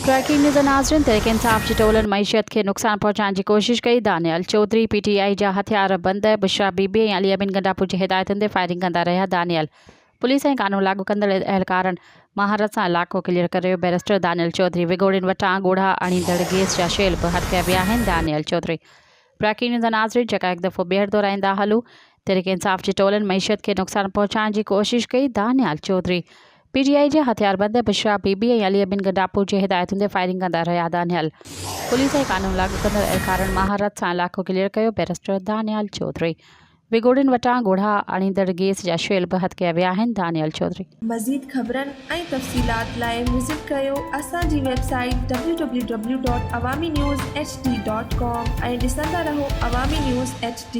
Trekking news नाज़रीन तहरीक इंसाफ जी Tollens मईशत के नुकसान पहुंचाने की कोशिश कई। दानियल चौधरी PTI जा हथियार बंद बुशरा बीबी ऐं अली अमीन गंडापुर जी हिदायतुनि ते फायरिंग कंदा रहिया। दानियल पुलिस ऐं कानून लागू कंदड़ एहलकारनि महारत सां इलाइक़ो क्लियर करे। बैरिस्टर दानियल चौधरी विगोड़ियुनि वटां ॻोढ़ा आणींदड़ गैस जा शेल बि हथ कया विया आहिनि। दानियल चौधरी ट्रैकिंग न्यूज़ नाज़रीन जेका हिकु दफ़ो ॿीहर दोहराईंदा हलूं। तहरीक इंसाफ जी टोलन मईशत के नुकसान पहुंचाइण जी कोशिश कई। दानियल चौधरी PTI जे हथियारबंद बुशरा बीबी ऐं अली अमीन गंडापुर जी हिदायतुनि ते फायरिंग कंदा रहिया। दानियल पुलिस ऐं कानून लागू कंदड़ एहलकारनि महारत सां इलाइक़ो क्लियर कयो। बैरिस्टर दानियल चौधरी विगोड़ियुनि वटां ॻोढ़ा आणींदड़ गैस जा शेल बि हथ कया विया आहिनि। दानियल चौधरी मज़ीद ख़बरनि ऐं तफ़सीलात लाइ विज़िट कयो असांजी वेबसाइट www.awamiNewsHD.com ऐं ॾिसंदा रहो अवामी न्यूज़ HD।